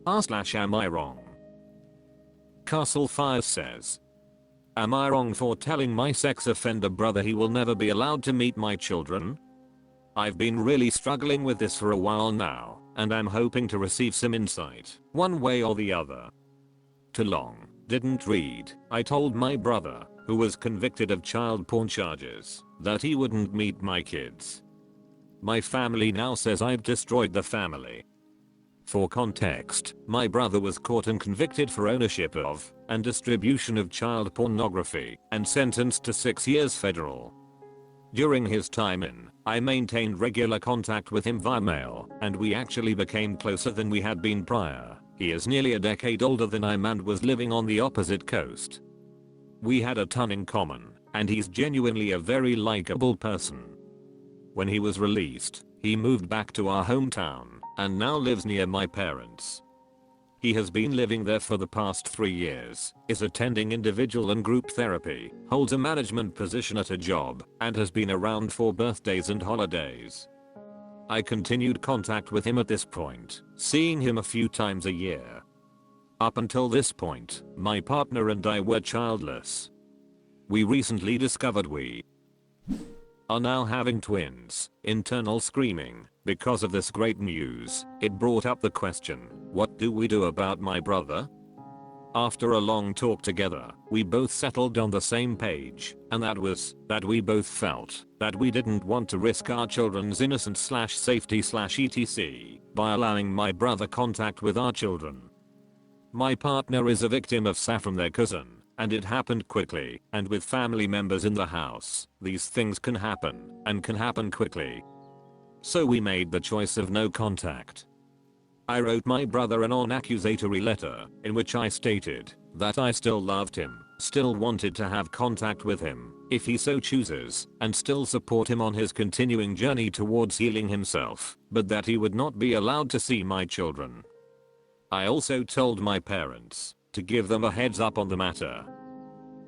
Am I wrong? Castle Fire says, am I wrong for telling my sex offender brother he will never be allowed to meet my children? I've been really struggling with this for a while now, and I'm hoping to receive some insight, one way or the other. Too long, didn't read. I told my brother, who was convicted of child porn charges, that he wouldn't meet my kids. My family now says I've destroyed the family. For context, my brother was caught and convicted for ownership of and distribution of child pornography and sentenced to 6 years federal. During his time in, I maintained regular contact with him via mail, and we actually became closer than we had been prior. He is nearly a decade older than I am and was living on the opposite coast. We had a ton in common, and he's genuinely a very likable person. When he was released, he moved back to our hometown, and now lives near my parents. He has been living there for the past 3 years, is attending individual and group therapy, holds a management position at a job, and has been around for birthdays and holidays. I continued contact with him at this point, seeing him a few times a year. Up until this point, my partner and I were childless. We recently discovered we are now having twins. Internal screaming. Because of this great news, it brought up the question, what do we do about my brother? After a long talk together, we both settled on the same page, and that was that we both felt that we didn't want to risk our children's innocence/safety/etc. by allowing my brother contact with our children. My partner is a victim of SAF from their cousin, and it happened quickly, and with family members in the house, these things can happen, and can happen quickly. So we made the choice of no contact. I wrote my brother a non-accusatory letter, in which I stated that I still loved him, still wanted to have contact with him, if he so chooses, and still support him on his continuing journey towards healing himself, but that he would not be allowed to see my children. I also told my parents to give them a heads up on the matter.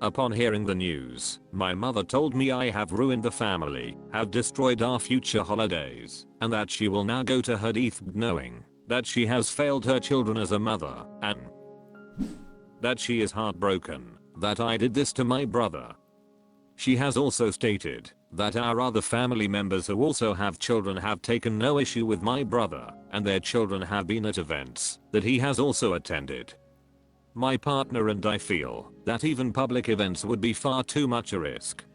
Upon hearing the news, my mother told me I have ruined the family, have destroyed our future holidays, and that she will now go to her deathbed knowing that she has failed her children as a mother, and that she is heartbroken that I did this to my brother. She has also stated that our other family members who also have children have taken no issue with my brother, and their children have been at events that he has also attended. My partner and I feel that even public events would be far too much a risk.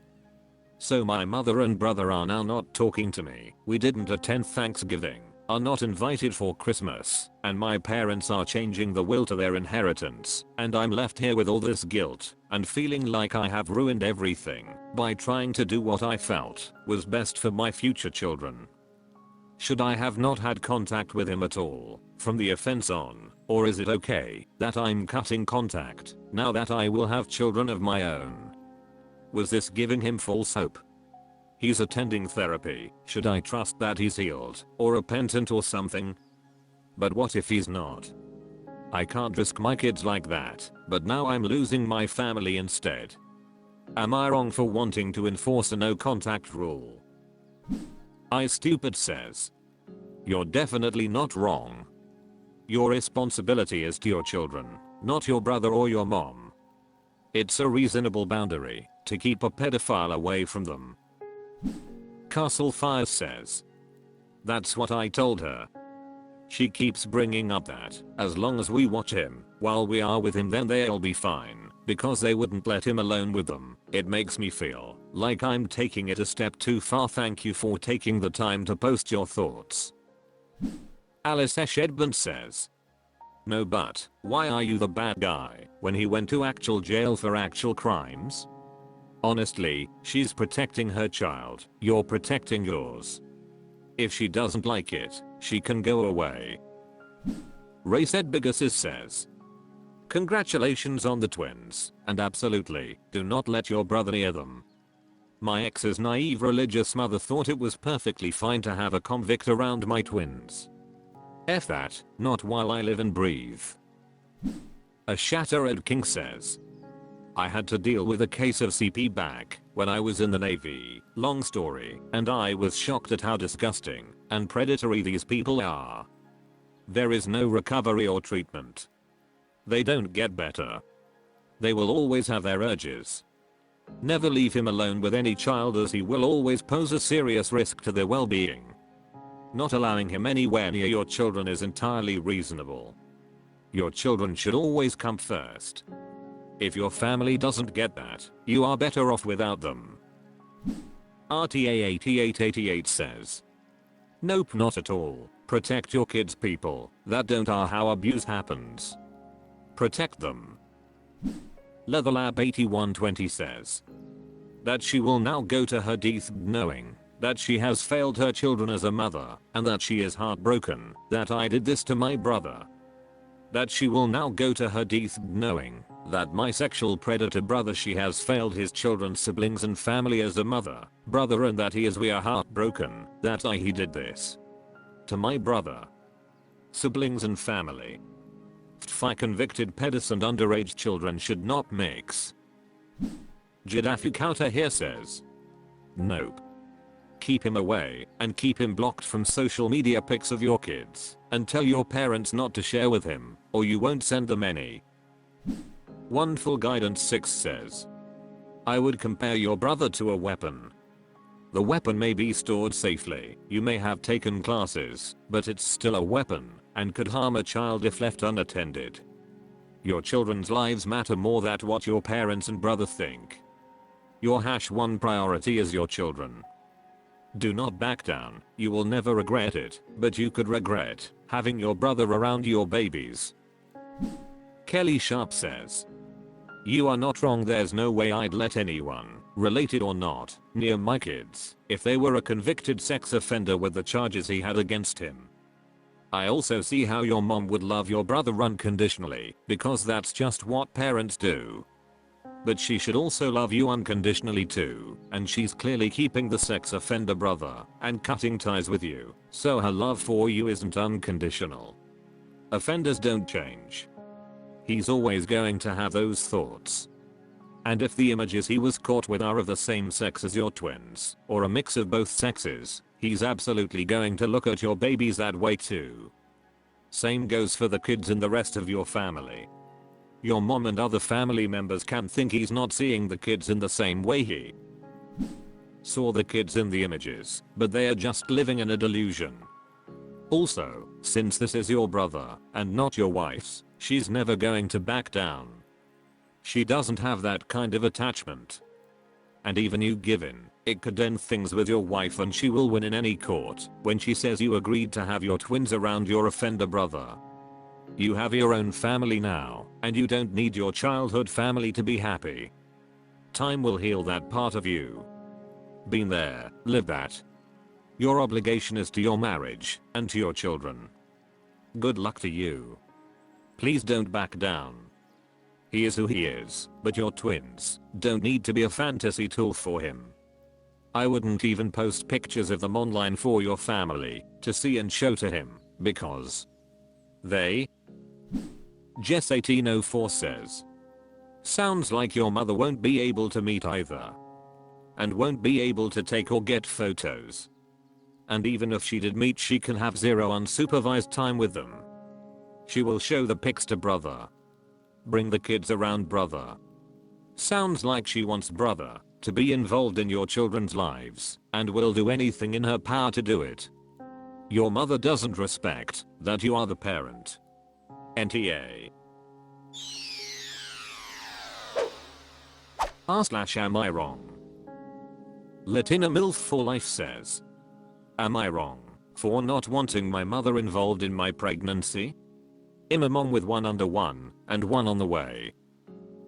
So my mother and brother are now not talking to me. We didn't attend Thanksgiving, are not invited for Christmas, and my parents are changing the will to their inheritance, and I'm left here with all this guilt and feeling like I have ruined everything by trying to do what I felt was best for my future children. Should I have not had contact with him at all from the offense on, or is it okay that I'm cutting contact now that I will have children of my own? Was this giving him false hope? He's attending therapy. Should I trust that he's healed or repentant or something? But what if he's not? I can't risk my kids like that, but now I'm losing my family instead. Am I wrong for wanting to enforce a no contact rule? I Stupid says, you're definitely not wrong. Your responsibility is to your children, not your brother or your mom. It's a reasonable boundary to keep a pedophile away from them. Castle Fire says, that's what I told her. She keeps bringing up that as long as we watch him while we are with him then they'll be fine, because they wouldn't let him alone with them. It makes me feel like I'm taking it a step too far. Thank you for taking the time to post your thoughts. Alice Edmund says, no, but why are you the bad guy when he went to actual jail for actual crimes? Honestly, she's protecting her child, you're protecting yours. If she doesn't like it, she can go away. Ray said Bigasis says, congratulations on the twins, and absolutely, do not let your brother near them. My ex's naive religious mother thought it was perfectly fine to have a convict around my twins. F that, not while I live and breathe. A Shattered King says, I had to deal with a case of CP back when I was in the Navy, long story, and I was shocked at how disgusting and predatory these people are. There is no recovery or treatment. They don't get better. They will always have their urges. Never leave him alone with any child, as he will always pose a serious risk to their well-being. Not allowing him anywhere near your children is entirely reasonable. Your children should always come first. If your family doesn't get that, you are better off without them. RTA8888 says, nope, not at all. Protect your kids, people that don't are how abuse happens. Protect them. Leatherlab8120 says that she will now go to her death knowing that she has failed her children as a mother and that she is heartbroken that I did this to my brother. That she will now go to her death knowing that my sexual predator brother, she has failed his children, siblings and family as a mother, brother, and that we are heartbroken that he did this to my brother, siblings and family. Fi convicted pedis and underage children should not mix. Jidafukauta here says, nope. Keep him away and keep him blocked from social media pics of your kids and tell your parents not to share with him or you won't send them any. One Full Guidance 6 says, I would compare your brother to a weapon. The weapon may be stored safely, you may have taken classes, but it's still a weapon and could harm a child if left unattended. Your children's lives matter more than what your parents and brother think. Your #1 priority is your children. Do not back down, you will never regret it, but you could regret having your brother around your babies. Kelly Sharp says, you are not wrong, there's no way I'd let anyone, related or not, near my kids, if they were a convicted sex offender with the charges he had against him. I also see how your mom would love your brother unconditionally, because that's just what parents do. But she should also love you unconditionally too, and she's clearly keeping the sex offender brother and cutting ties with you, so her love for you isn't unconditional. Offenders don't change. He's always going to have those thoughts. And if the images he was caught with are of the same sex as your twins, or a mix of both sexes, he's absolutely going to look at your babies that way too. Same goes for the kids in the rest of your family. Your mom and other family members can think he's not seeing the kids in the same way he saw the kids in the images, but they are just living in a delusion. Also, since this is your brother and not your wife's, she's never going to back down. She doesn't have that kind of attachment. And even you give in, it could end things with your wife and she will win in any court when she says you agreed to have your twins around your offender brother. You have your own family now, and you don't need your childhood family to be happy. Time will heal that part of you. Been there, lived that. Your obligation is to your marriage and to your children. Good luck to you. Please don't back down. He is who he is, but your twins don't need to be a fantasy tool for him. I wouldn't even post pictures of them online for your family to see and show to him, because they. Jess1804 says, sounds like your mother won't be able to meet either. And won't be able to take or get photos. And even if she did meet, she can have zero unsupervised time with them. She will show the pics to brother. Bring the kids around brother. Sounds like she wants brother to be involved in your children's lives and will do anything in her power to do it. Your mother doesn't respect that you are the parent. NTA. Am I wrong? Latina MILF for life says, am I wrong for not wanting my mother involved in my pregnancy? I'm a mom with one under one and one on the way.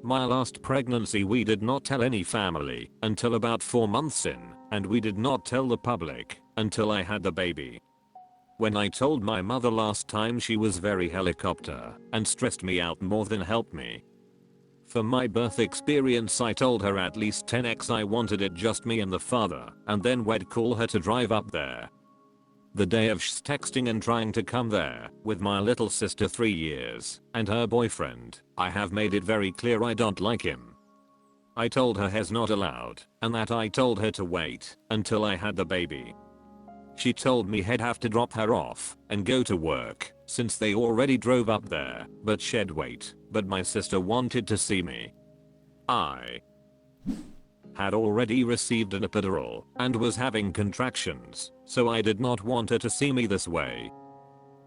My last pregnancy we did not tell any family until about 4 months in, and we did not tell the public until I had the baby. When I told my mother last time, she was very helicopter and stressed me out more than helped me. For my birth experience I told her at least 10x I wanted it just me and the father, and then we'd call her to drive up there. The day of texting and trying to come there with my little sister 3 years and her boyfriend, I have made it very clear I don't like him. I told her he's not allowed and that I told her to wait until I had the baby. She told me he'd have to drop her off and go to work since they already drove up there, but shed weight, but my sister wanted to see me. I had already received an epidural and was having contractions, so I did not want her to see me this way.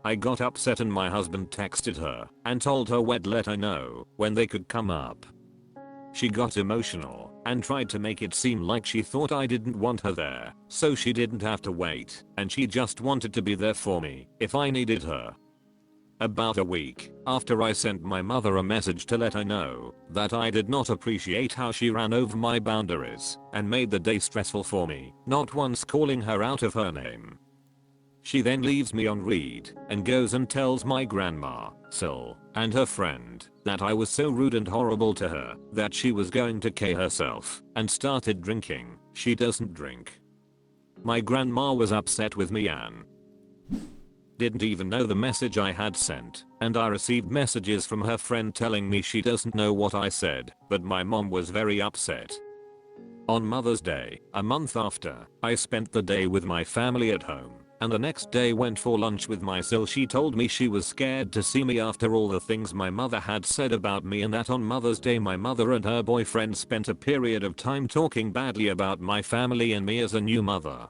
I got upset and my husband texted her and told her we'd let her know when they could come up. She got emotional and tried to make it seem like she thought I didn't want her there, so she didn't have to wait and she just wanted to be there for me if I needed her. About a week after I sent my mother a message to let her know that I did not appreciate how she ran over my boundaries and made the day stressful for me, not once calling her out of her name. She then leaves me on read and goes and tells my grandma, Sil, and her friend that I was so rude and horrible to her that she was going to kill herself and started drinking. She doesn't drink. My grandma was upset with me and didn't even know the message I had sent, and I received messages from her friend telling me she doesn't know what I said, but my mom was very upset. On Mother's Day, a month after, I spent the day with my family at home, and the next day went for lunch with my sil. She told me she was scared to see me after all the things my mother had said about me, and that on Mother's Day my mother and her boyfriend spent a period of time talking badly about my family and me as a new mother.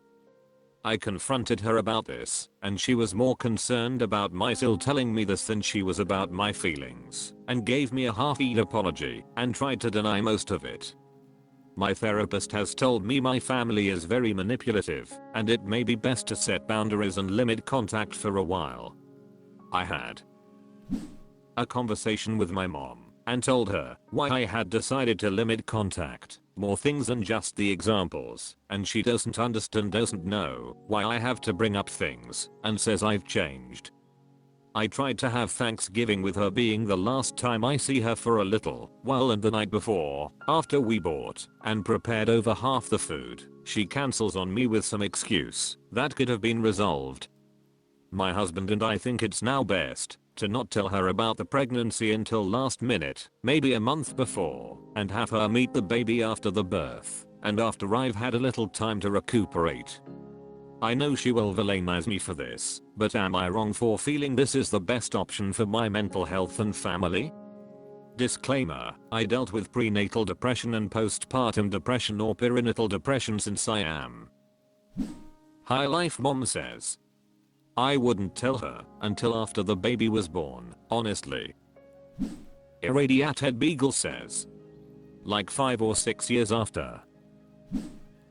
I confronted her about this, and she was more concerned about my sil telling me this than she was about my feelings, and gave me a half-eaten apology and tried to deny most of it. My therapist has told me my family is very manipulative, and it may be best to set boundaries and limit contact for a while. I had a conversation with my mom and told her why I had decided to limit contact, more things than just the examples, and she doesn't understand, doesn't know why I have to bring up things, and says I've changed. I tried to have Thanksgiving with her being the last time I see her for a little while, and the night before, after we bought and prepared over half the food, she cancels on me with some excuse that could have been resolved. My husband and I think it's now best to not tell her about the pregnancy until last minute, maybe a month before, and have her meet the baby after the birth, and after I've had a little time to recuperate. I know she will villainize me for this, but am I wrong for feeling this is the best option for my mental health and family? Disclaimer, I dealt with prenatal depression and postpartum depression or perinatal depression since I am. High Life Mom says, I wouldn't tell her until after the baby was born, honestly. Irradiated Beagle says, like 5 or 6 years after.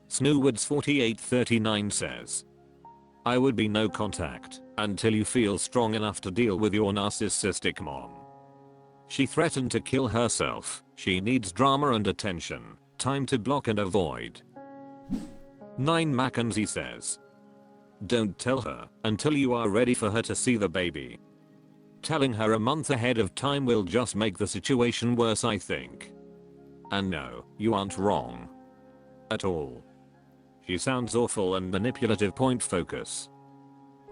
Snowwoods 4839 says, I would be no contact until you feel strong enough to deal with your narcissistic mom. She threatened to kill herself. She needs drama and attention, time to block and avoid. 9 Mackenzie says, don't tell her until you are ready for her to see the baby. Telling her a month ahead of time will just make the situation worse, I think. And no, you aren't wrong. At all. She sounds awful and manipulative. Point focus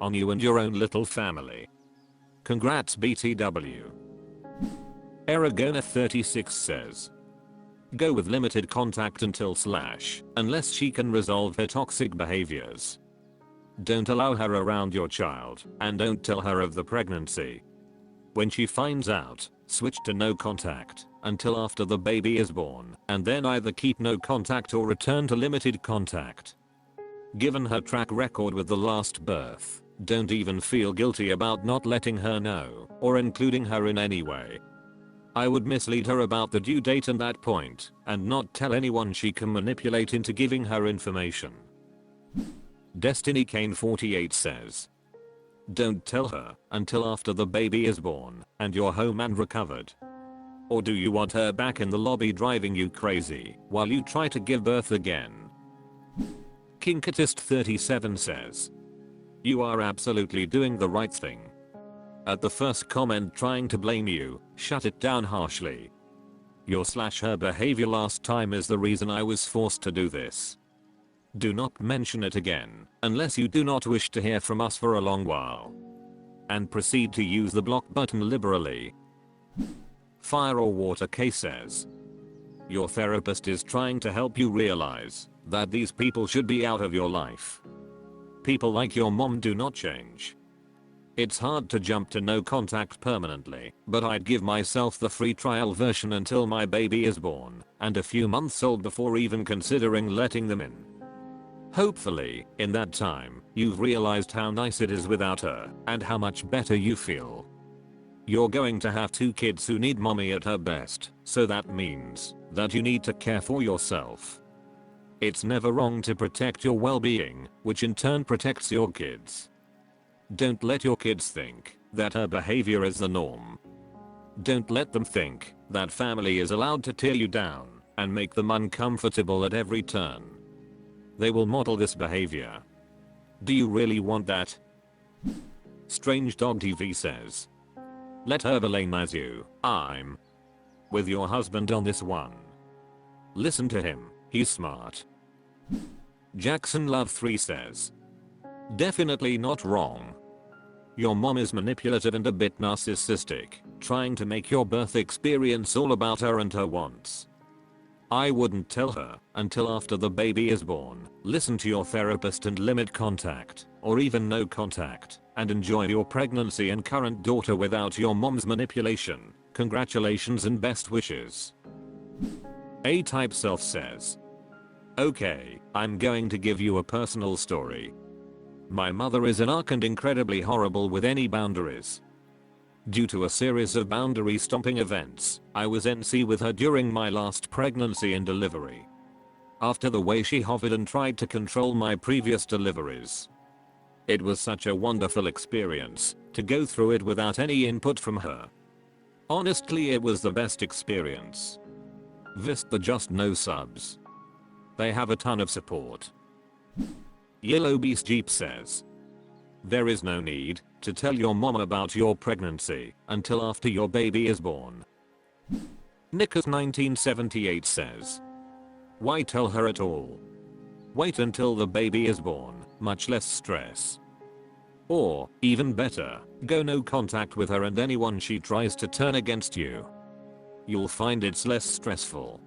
on you and your own little family. Congrats BTW. Aragona 36 says, go with limited contact until / unless she can resolve her toxic behaviors. Don't allow her around your child, and don't tell her of the pregnancy. When she finds out, switch to no contact until after the baby is born, and then either keep no contact or return to limited contact. Given her track record with the last birth, don't even feel guilty about not letting her know or including her in any way. I would mislead her about the due date and that point, and not tell anyone she can manipulate into giving her information. Destiny Kane 48 says, don't tell her until after the baby is born and you're home and recovered. Or do you want her back in the lobby driving you crazy while you try to give birth again? Kinkatist 37 says, you are absolutely doing the right thing. At the first comment trying to blame you, shut it down harshly. Your / her behavior last time is the reason I was forced to do this. Do not mention it again, unless you do not wish to hear from us for a long while. And proceed to use the block button liberally. Fire or Water K says, your therapist is trying to help you realize that these people should be out of your life. People like your mom do not change. It's hard to jump to no contact permanently, but I'd give myself the free trial version until my baby is born and a few months old before even considering letting them in. Hopefully, in that time, you've realized how nice it is without her and how much better you feel. You're going to have 2 kids who need mommy at her best, so that means that you need to care for yourself. It's never wrong to protect your well-being, which in turn protects your kids. Don't let your kids think that her behavior is the norm. Don't let them think that family is allowed to tear you down and make them uncomfortable at every turn. They will model this behavior. Do you really want that? Strange Dog TV says, let her blame as you. I'm with your husband on this one. Listen to him, he's smart. Jackson Love 3 says, definitely not wrong. Your mom is manipulative and a bit narcissistic, trying to make your birth experience all about her and her wants. I wouldn't tell her until after the baby is born. Listen to your therapist and limit contact, or even no contact, and enjoy your pregnancy and current daughter without your mom's manipulation. Congratulations and best wishes. A-Type Self says, okay, I'm going to give you a personal story. My mother is an arc and incredibly horrible with any boundaries. Due to a series of boundary stomping events, I was NC with her during my last pregnancy and delivery. After the way she hovered and tried to control my previous deliveries. It was such a wonderful experience to go through it without any input from her. Honestly, it was the best experience. Vist the just no subs. They have a ton of support. Yellow Beast Jeep says, there is no need to tell your mom about your pregnancy until after your baby is born. Nickers 1978 says, why tell her at all? Wait until the baby is born, much less stress. Or, even better, go no contact with her and anyone she tries to turn against you. You'll find it's less stressful.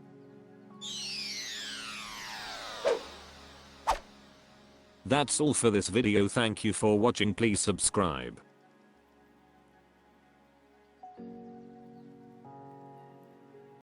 That's all for this video. Thank you for watching. Please subscribe.